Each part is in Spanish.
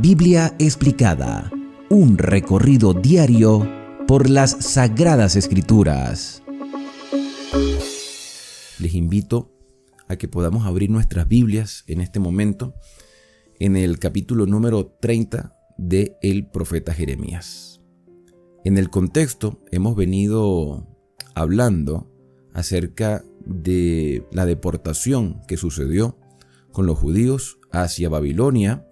Biblia explicada, un recorrido diario por las Sagradas Escrituras. Les invito a que podamos abrir nuestras Biblias en este momento en el capítulo número 30 de el profeta Jeremías. En el contexto hemos venido hablando acerca de la deportación que sucedió con los judíos hacia Babilonia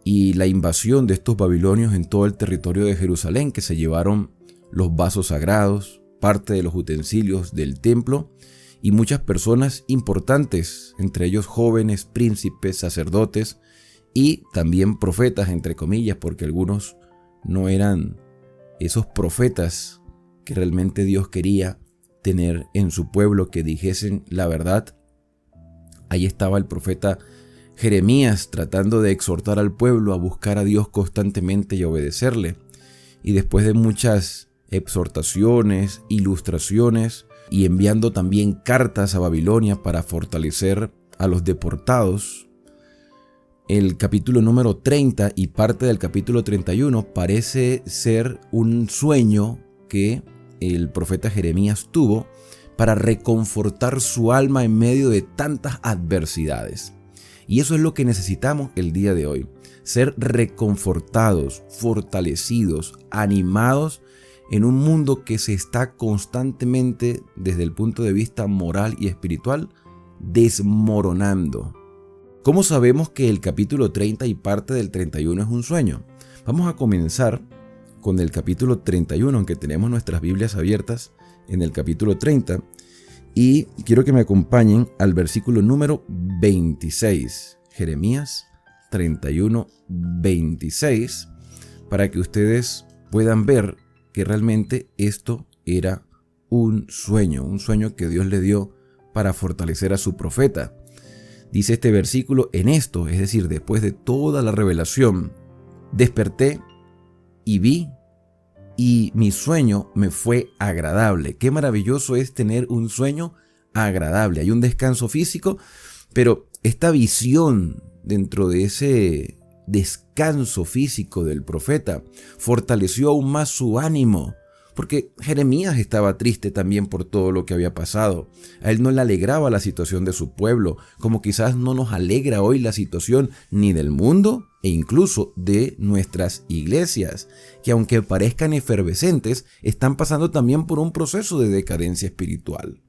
y la invasión de estos babilonios en todo el territorio de Jerusalén, que se llevaron los vasos sagrados, parte de los utensilios del templo y muchas personas importantes, entre ellos jóvenes, príncipes, sacerdotes y también profetas, entre comillas, porque algunos no eran esos profetas que realmente Dios quería tener en su pueblo, que dijesen la verdad. Ahí estaba el profeta Jeremías tratando de exhortar al pueblo a buscar a Dios constantemente y a obedecerle. Y después de muchas exhortaciones, ilustraciones y enviando también cartas a Babilonia para fortalecer a los deportados, el capítulo número 30 y parte del capítulo 31 parece ser un sueño que el profeta Jeremías tuvo para reconfortar su alma en medio de tantas adversidades. Y eso es lo que necesitamos el día de hoy, ser reconfortados, fortalecidos, animados en un mundo que se está constantemente, desde el punto de vista moral y espiritual, desmoronando. ¿Cómo sabemos que el capítulo 30 y parte del 31 es un sueño? Vamos a comenzar con el capítulo 31, aunque tenemos nuestras Biblias abiertas en el capítulo 30, y quiero que me acompañen al versículo número 26, Jeremías 31, 26, para que ustedes puedan ver que realmente esto era un sueño que Dios le dio para fortalecer a su profeta. Dice este versículo: en esto, es decir, después de toda la revelación, desperté y vi, y mi sueño me fue agradable. Qué maravilloso es tener un sueño agradable. Hay un descanso físico, pero esta visión dentro de ese descanso físico del profeta fortaleció aún más su ánimo, porque Jeremías estaba triste también por todo lo que había pasado. A él no le alegraba la situación de su pueblo, como quizás no nos alegra hoy la situación ni del mundo e incluso de nuestras iglesias, que aunque parezcan efervescentes, están pasando también por un proceso de decadencia espiritual.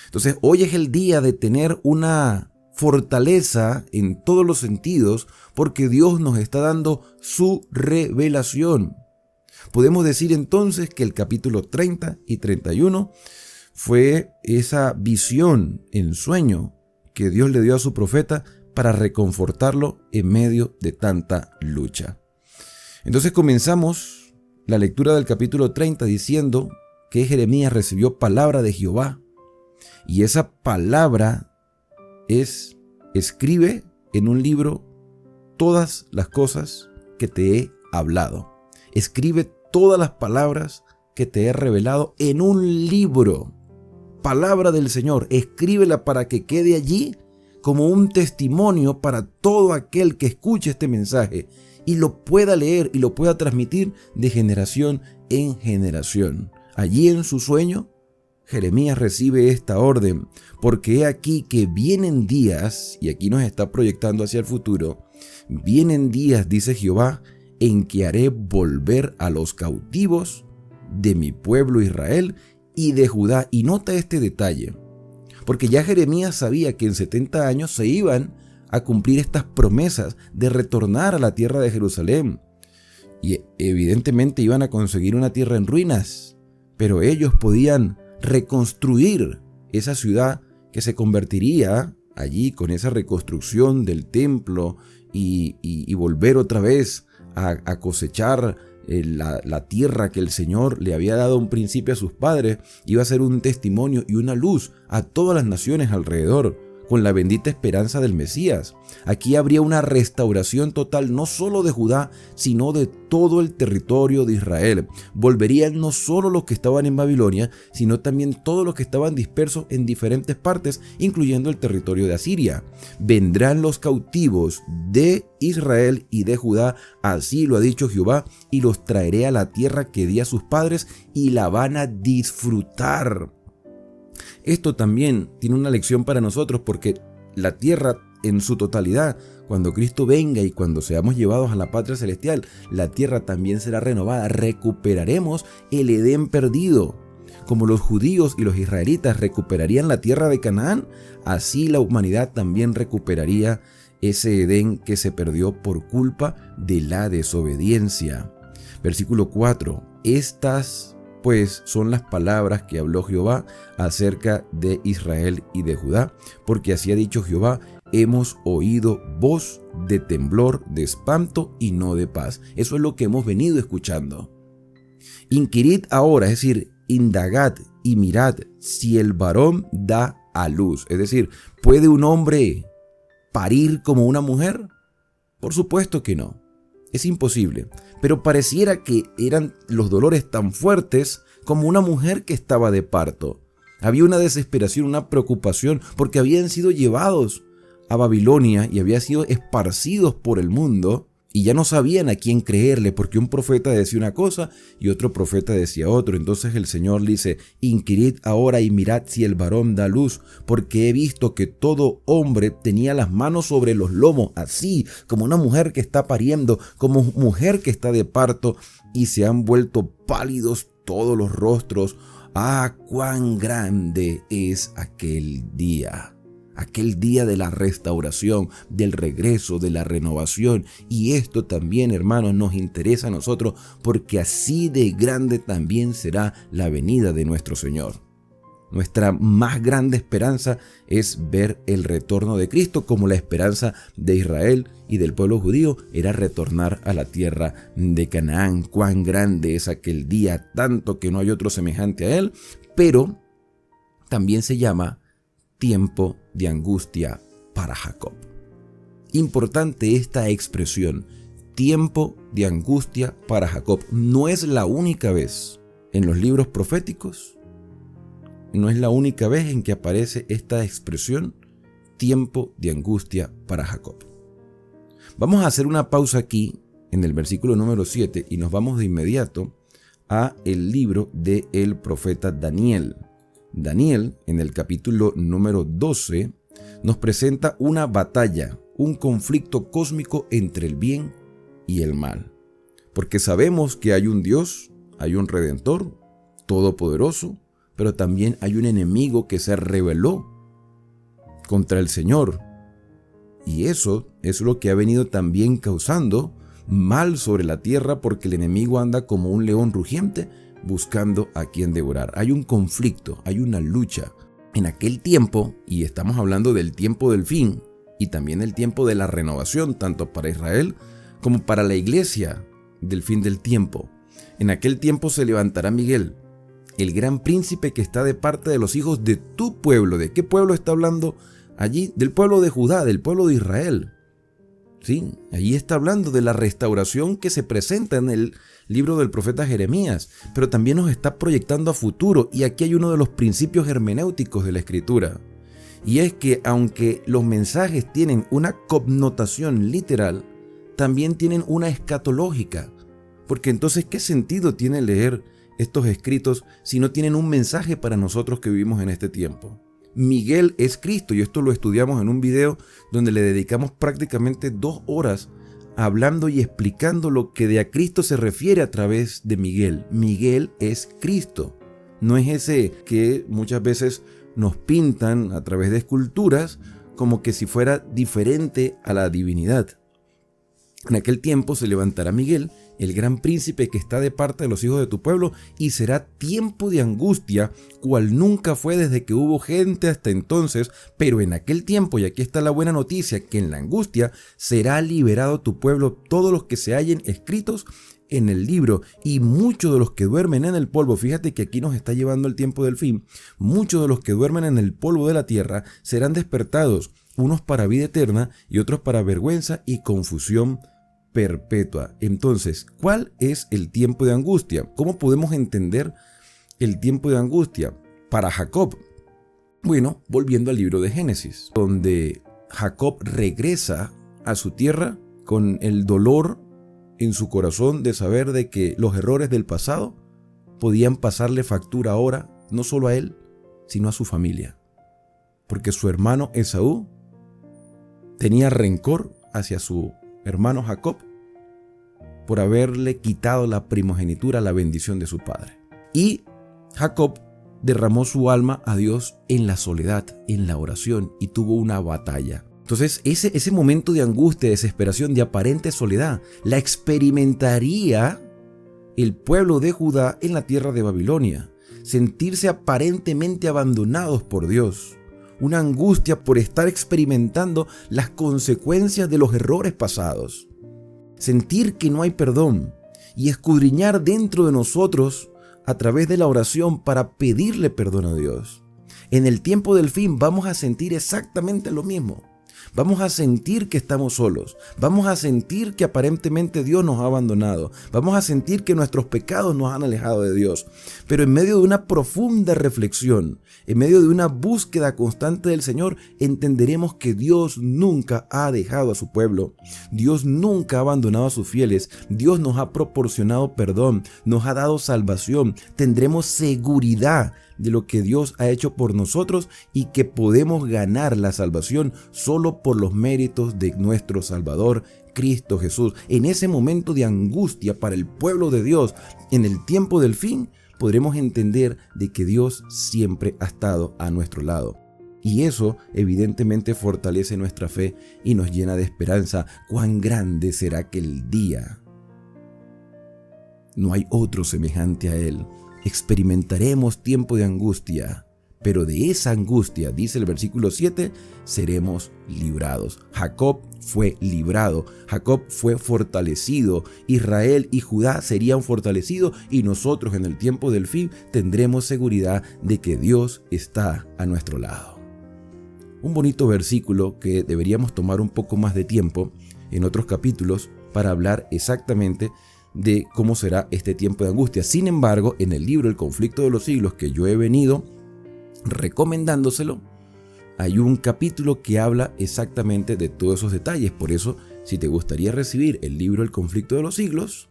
Entonces, hoy es el día de tener una fortaleza en todos los sentidos, porque Dios nos está dando su revelación. Podemos decir entonces que el capítulo 30 y 31 fue esa visión en sueño que Dios le dio a su profeta para reconfortarlo en medio de tanta lucha. Entonces comenzamos la lectura del capítulo 30 diciendo que Jeremías recibió palabra de Jehová, y esa palabra es: escribe en un libro todas las cosas que te he hablado. Escribe todas las palabras que te he revelado en un libro. Palabra del Señor, escríbela para que quede allí como un testimonio para todo aquel que escuche este mensaje y lo pueda leer y lo pueda transmitir de generación en generación. Allí en su sueño, Jeremías recibe esta orden: porque he aquí que vienen días, y aquí nos está proyectando hacia el futuro, vienen días, dice Jehová, en que haré volver a los cautivos de mi pueblo Israel y de Judá. Y nota este detalle, porque ya Jeremías sabía que en 70 años se iban a cumplir estas promesas de retornar a la tierra de Jerusalén. Y evidentemente iban a conseguir una tierra en ruinas, pero ellos podían reconstruir esa ciudad que se convertiría allí con esa reconstrucción del templo y volver otra vez a cosechar la tierra que el Señor le había dado un principio a sus padres. Iba a ser un testimonio y una luz a todas las naciones alrededor, con la bendita esperanza del Mesías. Aquí habría una restauración total no solo de Judá, sino de todo el territorio de Israel. Volverían no solo los que estaban en Babilonia, sino también todos los que estaban dispersos en diferentes partes, incluyendo el territorio de Asiria. Vendrán los cautivos de Israel y de Judá, así lo ha dicho Jehová, y los traeré a la tierra que di a sus padres, y la van a disfrutar. Esto también tiene una lección para nosotros, porque la tierra en su totalidad, cuando Cristo venga y cuando seamos llevados a la patria celestial, la tierra también será renovada. Recuperaremos el Edén perdido. Como los judíos y los israelitas recuperarían la tierra de Canaán, así la humanidad también recuperaría ese Edén que se perdió por culpa de la desobediencia. Versículo 4. Estas pues son las palabras que habló Jehová acerca de Israel y de Judá, porque así ha dicho Jehová: hemos oído voz de temblor, de espanto y no de paz. Eso es lo que hemos venido escuchando. Inquirid ahora, es decir, indagad y mirad si el varón da a luz. Es decir, ¿puede un hombre parir como una mujer? Por supuesto que no. Es imposible, pero pareciera que eran los dolores tan fuertes como una mujer que estaba de parto. Había una desesperación, una preocupación, porque habían sido llevados a Babilonia y habían sido esparcidos por el mundo, y ya no sabían a quién creerle, porque un profeta decía una cosa y otro profeta decía otro. Entonces el Señor le dice: inquirid ahora y mirad si el varón da luz, porque he visto que todo hombre tenía las manos sobre los lomos, así como una mujer que está pariendo, como mujer que está de parto, y se han vuelto pálidos todos los rostros. ¡Ah, cuán grande es aquel día! Aquel día de la restauración, del regreso, de la renovación. Y esto también, hermanos, nos interesa a nosotros, porque así de grande también será la venida de nuestro Señor. Nuestra más grande esperanza es ver el retorno de Cristo, como la esperanza de Israel y del pueblo judío era retornar a la tierra de Canaán. Cuán grande es aquel día, tanto que no hay otro semejante a él, pero también se llama tiempo de angustia para Jacob. Importante esta expresión, tiempo de angustia para Jacob. No es la única vez en los libros proféticos, no es la única vez en que aparece esta expresión, tiempo de angustia para Jacob. Vamos a hacer una pausa aquí en el versículo número 7 y nos vamos de inmediato a el libro del profeta Daniel. Daniel, en el capítulo número 12, nos presenta una batalla, un conflicto cósmico entre el bien y el mal. Porque sabemos que hay un Dios, hay un Redentor todopoderoso, pero también hay un enemigo que se rebeló contra el Señor. Y eso es lo que ha venido también causando mal sobre la tierra, porque el enemigo anda como un león rugiente buscando a quien devorar. Hay un conflicto, hay una lucha. En aquel tiempo, y estamos hablando del tiempo del fin, y también el tiempo de la renovación, tanto para Israel como para la iglesia del fin del tiempo. En aquel tiempo se levantará Miguel, el gran príncipe que está de parte de los hijos de tu pueblo. ¿De qué pueblo está hablando allí? Del pueblo de Judá, del pueblo de Israel. Sí, allí está hablando de la restauración que se presenta en el libro del profeta Jeremías, pero también nos está proyectando a futuro. Y aquí hay uno de los principios hermenéuticos de la Escritura, y es que aunque los mensajes tienen una connotación literal, también tienen una escatológica. Porque entonces, ¿qué sentido tiene leer estos escritos si no tienen un mensaje para nosotros que vivimos en este tiempo? Miguel es Cristo, y esto lo estudiamos en un video donde le dedicamos prácticamente 2 horas hablando y explicando lo que de a Cristo se refiere a través de Miguel. Miguel es Cristo, no es ese que muchas veces nos pintan a través de esculturas como que si fuera diferente a la divinidad. En aquel tiempo se levantará Miguel, el gran príncipe que está de parte de los hijos de tu pueblo, y será tiempo de angustia, cual nunca fue desde que hubo gente hasta entonces. Pero en aquel tiempo, y aquí está la buena noticia, que en la angustia será liberado tu pueblo, todos los que se hallen escritos en el libro, y muchos de los que duermen en el polvo, fíjate que aquí nos está llevando el tiempo del fin, muchos de los que duermen en el polvo de la tierra serán despertados, unos para vida eterna y otros para vergüenza y confusión perpetua. Entonces, ¿cuál es el tiempo de angustia? ¿Cómo podemos entender el tiempo de angustia para Jacob? Bueno, volviendo al libro de Génesis, donde Jacob regresa a su tierra con el dolor en su corazón de saber de que los errores del pasado podían pasarle factura ahora, no solo a él, sino a su familia. Porque su hermano Esaú tenía rencor hacia su hermano Jacob por haberle quitado la primogenitura, la bendición de su padre. Y Jacob derramó su alma a Dios en la soledad, en la oración, y tuvo una batalla. Entonces ese momento de angustia, de desesperación, de aparente soledad, la experimentaría el pueblo de Judá en la tierra de Babilonia. Sentirse aparentemente abandonados por Dios. Una angustia por estar experimentando las consecuencias de los errores pasados. Sentir que no hay perdón y escudriñar dentro de nosotros a través de la oración para pedirle perdón a Dios. En el tiempo del fin vamos a sentir exactamente lo mismo. Vamos a sentir que estamos solos. Vamos a sentir que aparentemente Dios nos ha abandonado. Vamos a sentir que nuestros pecados nos han alejado de Dios. Pero en medio de una profunda reflexión, en medio de una búsqueda constante del Señor, entenderemos que Dios nunca ha dejado a su pueblo. Dios nunca ha abandonado a sus fieles. Dios nos ha proporcionado perdón, nos ha dado salvación. Tendremos seguridad de lo que Dios ha hecho por nosotros y que podemos ganar la salvación solo por los méritos de nuestro Salvador, Cristo Jesús. En ese momento de angustia para el pueblo de Dios, en el tiempo del fin, podremos entender de que Dios siempre ha estado a nuestro lado. Y eso evidentemente fortalece nuestra fe y nos llena de esperanza. ¿Cuán grande será aquel día? No hay otro semejante a Él. Experimentaremos tiempo de angustia, pero de esa angustia, dice el versículo 7, seremos librados. Jacob fue librado, Jacob fue fortalecido, Israel y Judá serían fortalecidos y nosotros en el tiempo del fin tendremos seguridad de que Dios está a nuestro lado. Un bonito versículo que deberíamos tomar un poco más de tiempo en otros capítulos para hablar exactamente de cómo será este tiempo de angustia. Sin embargo, en el libro El conflicto de los siglos, que yo he venido recomendándoselo, hay un capítulo que habla exactamente de todos esos detalles. Por eso, si te gustaría recibir el libro El conflicto de los siglos,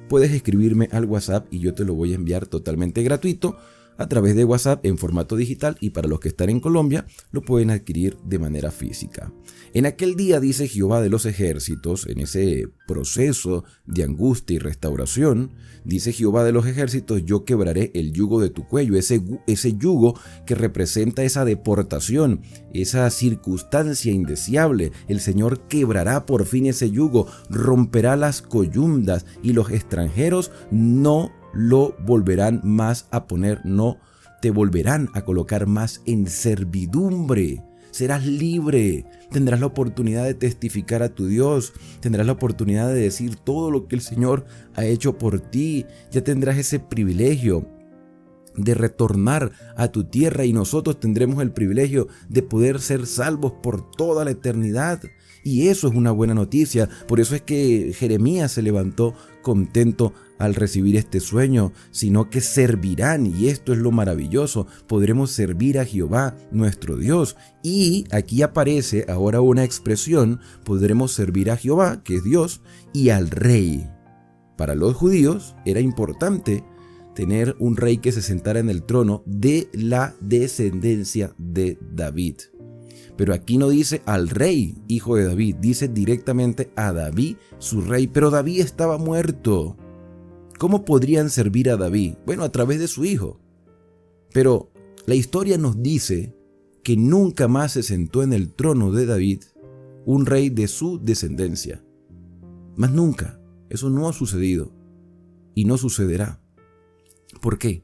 puedes escribirme al WhatsApp y yo te lo voy a enviar totalmente gratuito a través de WhatsApp en formato digital, y para los que están en Colombia lo pueden adquirir de manera física. En aquel día, dice Jehová de los ejércitos, en ese proceso de angustia y restauración, dice Jehová de los ejércitos, yo quebraré el yugo de tu cuello, ese yugo que representa esa deportación, esa circunstancia indeseable. El Señor quebrará por fin ese yugo, romperá las coyundas y los extranjeros no lo volverán más a poner, no te volverán a colocar más en servidumbre. Serás libre, tendrás la oportunidad de testificar a tu Dios, tendrás la oportunidad de decir todo lo que el Señor ha hecho por ti, ya tendrás ese privilegio de retornar a tu tierra y nosotros tendremos el privilegio de poder ser salvos por toda la eternidad. Y eso es una buena noticia. Por eso es que Jeremías se levantó contento al recibir este sueño, sino que servirán, y esto es lo maravilloso, podremos servir a Jehová nuestro Dios. Y aquí aparece ahora una expresión, podremos servir a Jehová, que es Dios, y al rey. Para los judíos era importante tener un rey que se sentara en el trono de la descendencia de David. Pero aquí no dice al rey, hijo de David, dice directamente a David, su rey. Pero David estaba muerto. ¿Cómo podrían servir a David? Bueno, a través de su hijo. Pero la historia nos dice que nunca más se sentó en el trono de David un rey de su descendencia. Más nunca. Eso no ha sucedido y no sucederá. ¿Por qué?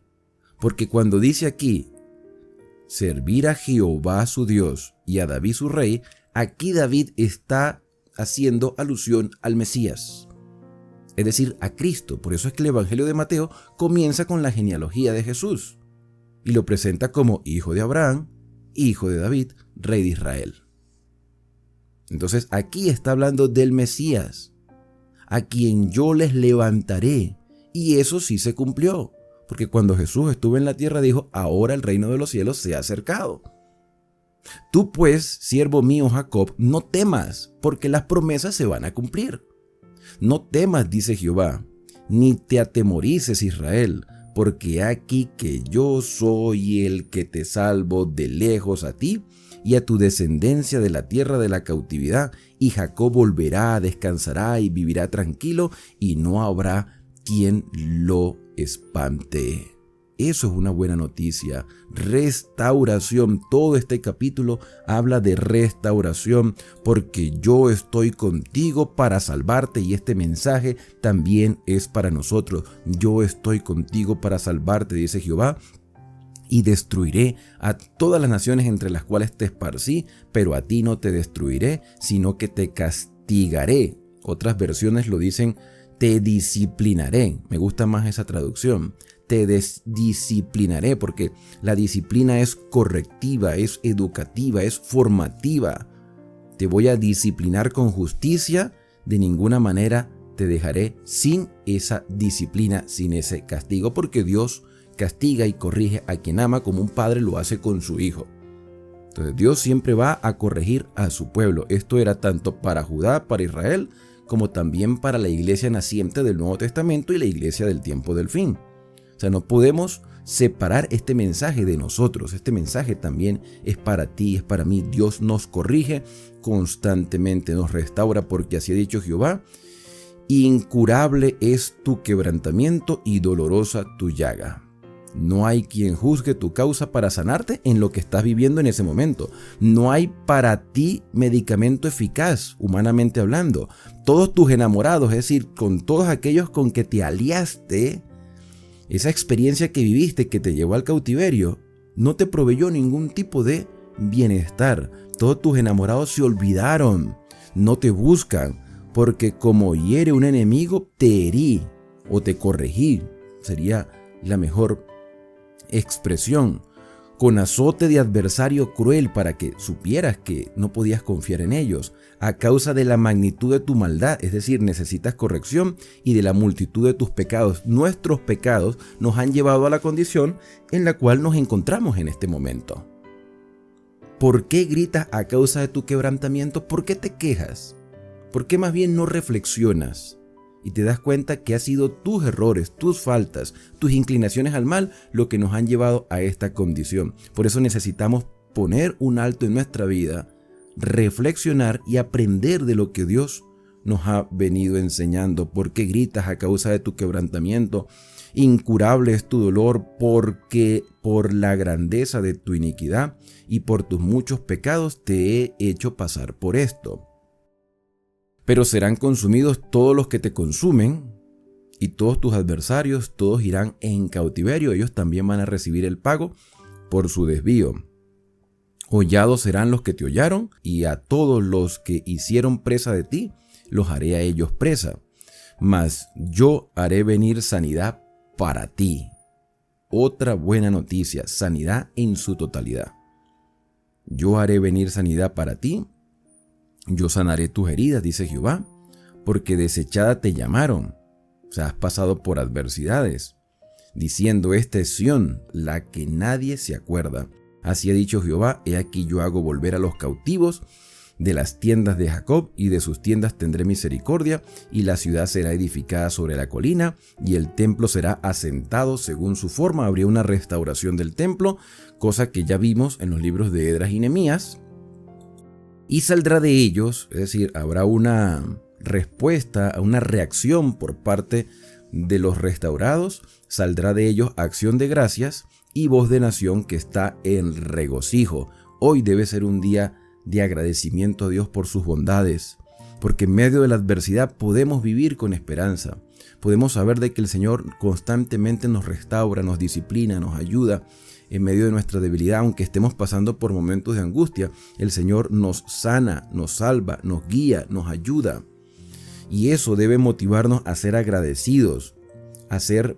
Porque cuando dice aquí servir a Jehová su Dios y a David su rey, aquí David está haciendo alusión al Mesías. es decir, a Cristo. Por eso es que el Evangelio de Mateo comienza con la genealogía de Jesús y lo presenta como hijo de Abraham, hijo de David, rey de Israel. Entonces aquí está hablando del Mesías, a quien yo les levantaré. Y eso sí se cumplió, porque cuando Jesús estuvo en la tierra dijo: ahora el reino de los cielos se ha acercado. Tú pues, siervo mío Jacob, no temas, porque las promesas se van a cumplir. No temas, dice Jehová, ni te atemorices, Israel, porque aquí que yo soy el que te salvo de lejos a ti y a tu descendencia de la tierra de la cautividad, y Jacob volverá, descansará y vivirá tranquilo, y no habrá quien lo espante. Eso es una buena noticia. Restauración. Todo este capítulo habla de restauración, porque yo estoy contigo para salvarte, y este mensaje también es para nosotros. Yo estoy contigo para salvarte, dice Jehová, y destruiré a todas las naciones entre las cuales te esparcí, pero a ti no te destruiré, sino que te castigaré. Otras versiones lo dicen: te disciplinaré. Me gusta más esa traducción. Te disciplinaré, porque la disciplina es correctiva, es educativa, es formativa. Te voy a disciplinar con justicia. De ninguna manera te dejaré sin esa disciplina, sin ese castigo, porque Dios castiga y corrige a quien ama, como un padre lo hace con su hijo. Entonces Dios siempre va a corregir a su pueblo. Esto era tanto para Judá, para Israel, como también para la iglesia naciente del Nuevo Testamento y la iglesia del tiempo del fin. O sea, no podemos separar este mensaje de nosotros. Este mensaje también es para ti, es para mí. Dios nos corrige constantemente, nos restaura, porque así ha dicho Jehová: incurable es tu quebrantamiento y dolorosa tu llaga. No hay quien juzgue tu causa para sanarte en lo que estás viviendo en ese momento. No hay para ti medicamento eficaz, humanamente hablando. Todos tus enamorados, es decir, con todos aquellos con que te aliaste, esa experiencia que viviste que te llevó al cautiverio, no te proveyó ningún tipo de bienestar. Todos tus enamorados se olvidaron, no te buscan, porque como hiere un enemigo, te herí o te corregí. Sería la mejor expresión. Con azote de adversario cruel, para que supieras que no podías confiar en ellos, a causa de la magnitud de tu maldad, es decir, necesitas corrección, y de la multitud de tus pecados. Nuestros pecados nos han llevado a la condición en la cual nos encontramos en este momento. ¿Por qué gritas a causa de tu quebrantamiento? ¿Por qué te quejas? ¿Por qué más bien no reflexionas y te das cuenta que ha sido tus errores, tus faltas, tus inclinaciones al mal lo que nos han llevado a esta condición? Por eso necesitamos poner un alto en nuestra vida, reflexionar y aprender de lo que Dios nos ha venido enseñando. ¿Por qué gritas a causa de tu quebrantamiento? Incurable es tu dolor, porque por la grandeza de tu iniquidad y por tus muchos pecados te he hecho pasar por esto. Pero serán consumidos todos los que te consumen, y todos tus adversarios, todos irán en cautiverio. Ellos también van a recibir el pago por su desvío. Hollados serán los que te hollaron, y a todos los que hicieron presa de ti, los haré a ellos presa. Mas yo haré venir sanidad para ti. Otra buena noticia: sanidad en su totalidad. Yo haré venir sanidad para ti. Yo sanaré tus heridas, dice Jehová, porque desechada te llamaron. O sea, has pasado por adversidades, diciendo: esta es Sión, la que nadie se acuerda. Así ha dicho Jehová: he aquí yo hago volver a los cautivos de las tiendas de Jacob, y de sus tiendas tendré misericordia, y la ciudad será edificada sobre la colina, y el templo será asentado según su forma. Habría una restauración del templo, cosa que ya vimos en los libros de Esdras y Nehemías. Y saldrá de ellos, es decir, habrá una respuesta, una reacción por parte de los restaurados. Saldrá de ellos acción de gracias y voz de nación que está en regocijo. Hoy debe ser un día de agradecimiento a Dios por sus bondades, porque en medio de la adversidad podemos vivir con esperanza. Podemos saber de que el Señor constantemente nos restaura, nos disciplina, nos ayuda en medio de nuestra debilidad. Aunque estemos pasando por momentos de angustia, el Señor nos sana, nos salva, nos guía, nos ayuda. Y eso debe motivarnos a ser agradecidos, a ser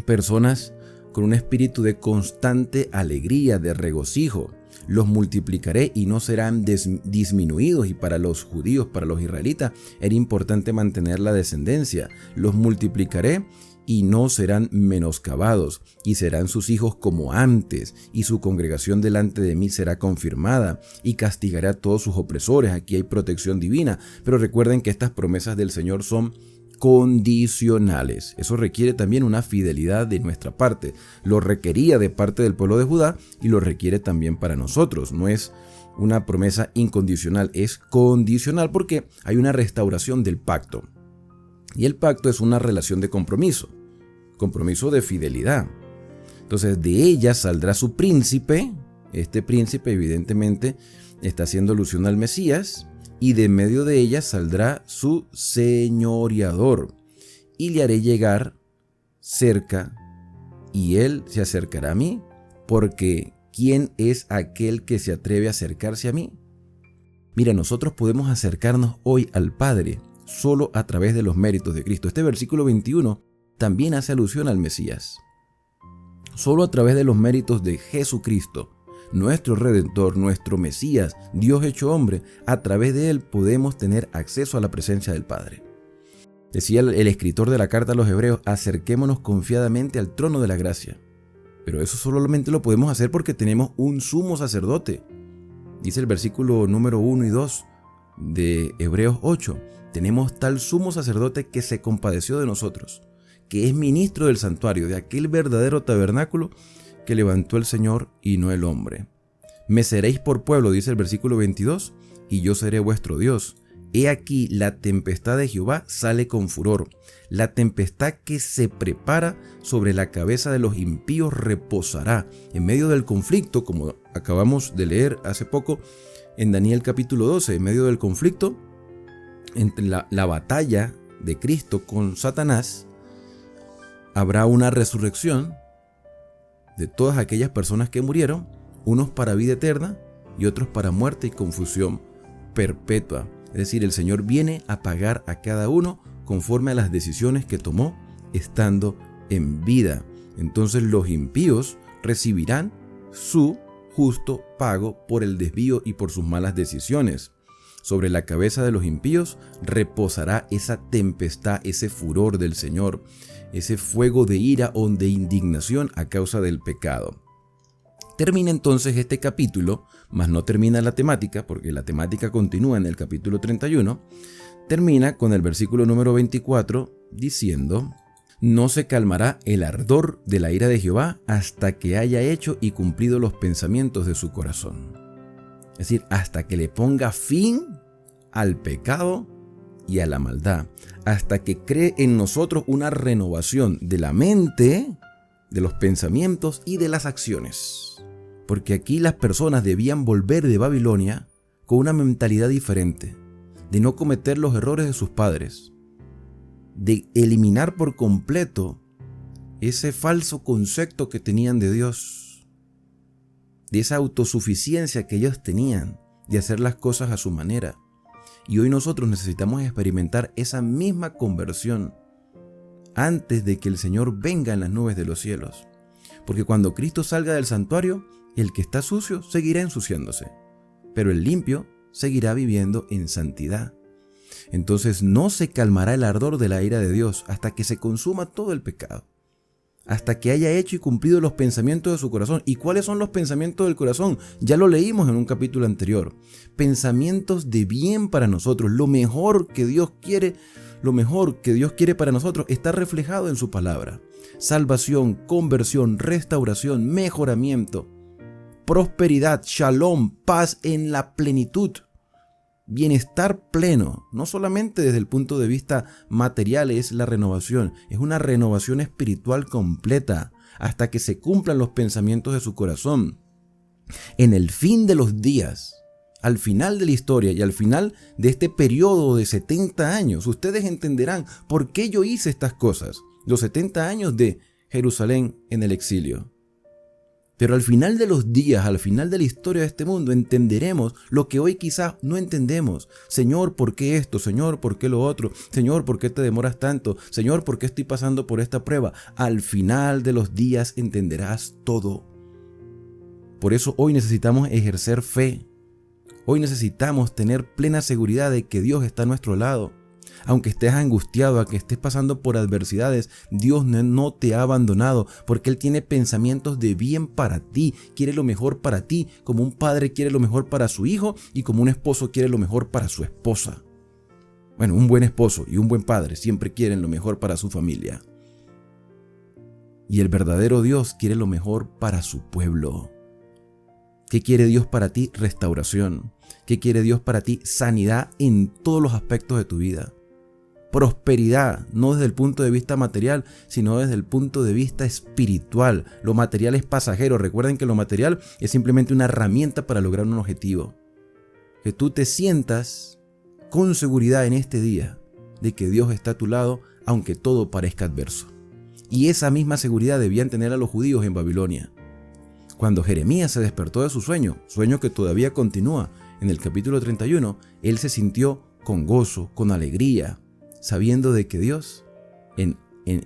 personas con un espíritu de constante alegría, de regocijo. Los multiplicaré y no serán disminuidos. Y para los judíos, para los israelitas, era importante mantener la descendencia. Los multiplicaré y no serán menoscabados, y serán sus hijos como antes, y su congregación delante de mí será confirmada, y castigaré a todos sus opresores. Aquí hay protección divina, pero recuerden que estas promesas del Señor son condicionales. Eso requiere también una fidelidad de nuestra parte. Lo requería de parte del pueblo de Judá y lo requiere también para nosotros. No es una promesa incondicional, es condicional porque hay una restauración del pacto. Y el pacto es una relación de compromiso de fidelidad. Entonces de ella saldrá su príncipe. Este príncipe evidentemente está haciendo alusión al Mesías. Y de medio de ella saldrá su señoreador, y le haré llegar cerca, y él se acercará a mí, porque ¿quién es aquel que se atreve a acercarse a mí? Mira, nosotros podemos acercarnos hoy al Padre solo a través de los méritos de Cristo. Este versículo 21 también hace alusión al Mesías. Solo a través de los méritos de Jesucristo, nuestro Redentor, nuestro Mesías, Dios hecho hombre, a través de él podemos tener acceso a la presencia del Padre. Decía el escritor de la carta a los Hebreos, acerquémonos confiadamente al trono de la gracia. Pero eso solamente lo podemos hacer porque tenemos un sumo sacerdote. Dice el versículo número 1 y 2 de Hebreos 8, tenemos tal sumo sacerdote que se compadeció de nosotros, que es ministro del santuario, de aquel verdadero tabernáculo que levantó el Señor y no el hombre. Me seréis por pueblo, dice el versículo 22, y yo seré vuestro Dios. He aquí, la tempestad de Jehová sale con furor. La tempestad que se prepara sobre la cabeza de los impíos reposará. En medio del conflicto, como acabamos de leer hace poco en Daniel capítulo 12, en medio del conflicto entre la batalla de Cristo con Satanás, habrá una resurrección de todas aquellas personas que murieron, unos para vida eterna y otros para muerte y confusión perpetua. Es decir, el Señor viene a pagar a cada uno conforme a las decisiones que tomó estando en vida. Entonces los impíos recibirán su justo pago por el desvío y por sus malas decisiones. Sobre la cabeza de los impíos reposará esa tempestad, ese furor del Señor, ese fuego de ira o de indignación a causa del pecado. Termina entonces este capítulo, mas no termina la temática, porque la temática continúa en el capítulo 31, termina con el versículo número 24 diciendo, no se calmará el ardor de la ira de Jehová hasta que haya hecho y cumplido los pensamientos de su corazón. Es decir, hasta que le ponga fin al pecado y a la maldad, hasta que cree en nosotros una renovación de la mente, de los pensamientos y de las acciones. Porque aquí las personas debían volver de Babilonia con una mentalidad diferente, de no cometer los errores de sus padres, de eliminar por completo ese falso concepto que tenían de Dios, de esa autosuficiencia que ellos tenían, de hacer las cosas a su manera. Y hoy nosotros necesitamos experimentar esa misma conversión antes de que el Señor venga en las nubes de los cielos. Porque cuando Cristo salga del santuario, el que está sucio seguirá ensuciándose, pero el limpio seguirá viviendo en santidad. Entonces no se calmará el ardor de la ira de Dios hasta que se consuma todo el pecado, hasta que haya hecho y cumplido los pensamientos de su corazón. ¿Y cuáles son los pensamientos del corazón? Ya lo leímos en un capítulo anterior. Pensamientos de bien para nosotros. Lo mejor que Dios quiere para nosotros está reflejado en su palabra. Salvación, conversión, restauración, mejoramiento, prosperidad, shalom, paz en la plenitud. Bienestar pleno, no solamente desde el punto de vista material es la renovación, es una renovación espiritual completa hasta que se cumplan los pensamientos de su corazón. En el fin de los días, al final de la historia y al final de este periodo de 70 años, ustedes entenderán por qué yo hice estas cosas, los 70 años de Jerusalén en el exilio. Pero al final de los días, al final de la historia de este mundo, entenderemos lo que hoy quizás no entendemos. Señor, ¿por qué esto? Señor, ¿por qué lo otro? Señor, ¿por qué te demoras tanto? Señor, ¿por qué estoy pasando por esta prueba? Al final de los días entenderás todo. Por eso hoy necesitamos ejercer fe. Hoy necesitamos tener plena seguridad de que Dios está a nuestro lado. Aunque estés angustiado, aunque estés pasando por adversidades, Dios no te ha abandonado, porque Él tiene pensamientos de bien para ti, quiere lo mejor para ti, como un padre quiere lo mejor para su hijo y como un esposo quiere lo mejor para su esposa. Bueno, un buen esposo y un buen padre siempre quieren lo mejor para su familia. Y el verdadero Dios quiere lo mejor para su pueblo. ¿Qué quiere Dios para ti? Restauración. ¿Qué quiere Dios para ti? Sanidad en todos los aspectos de tu vida. Prosperidad, no desde el punto de vista material, sino desde el punto de vista espiritual. Lo material es pasajero. Recuerden que lo material es simplemente una herramienta para lograr un objetivo. Que tú te sientas con seguridad en este día de que Dios está a tu lado, aunque todo parezca adverso. Y esa misma seguridad debían tener a los judíos en Babilonia. Cuando Jeremías se despertó de su sueño que todavía continúa en el capítulo 31, él se sintió con gozo, con alegría, sabiendo de que Dios en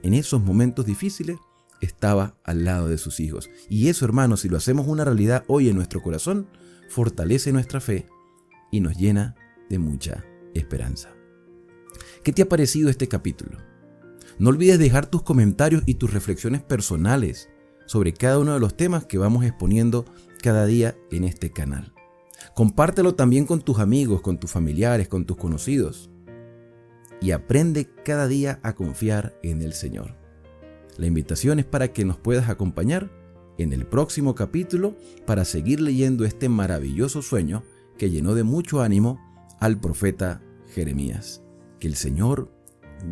esos momentos difíciles estaba al lado de sus hijos. Y eso, hermanos, si lo hacemos una realidad hoy en nuestro corazón, fortalece nuestra fe y nos llena de mucha esperanza. ¿Qué te ha parecido este capítulo? No olvides dejar tus comentarios y tus reflexiones personales sobre cada uno de los temas que vamos exponiendo cada día en este canal. Compártelo también con tus amigos, con tus familiares, con tus conocidos. Y aprende cada día a confiar en el Señor. La invitación es para que nos puedas acompañar en el próximo capítulo para seguir leyendo este maravilloso sueño que llenó de mucho ánimo al profeta Jeremías. Que el Señor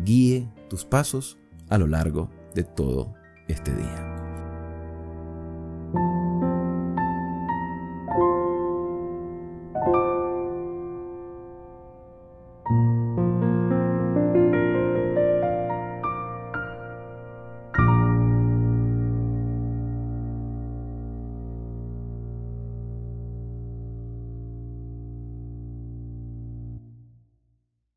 guíe tus pasos a lo largo de todo este día.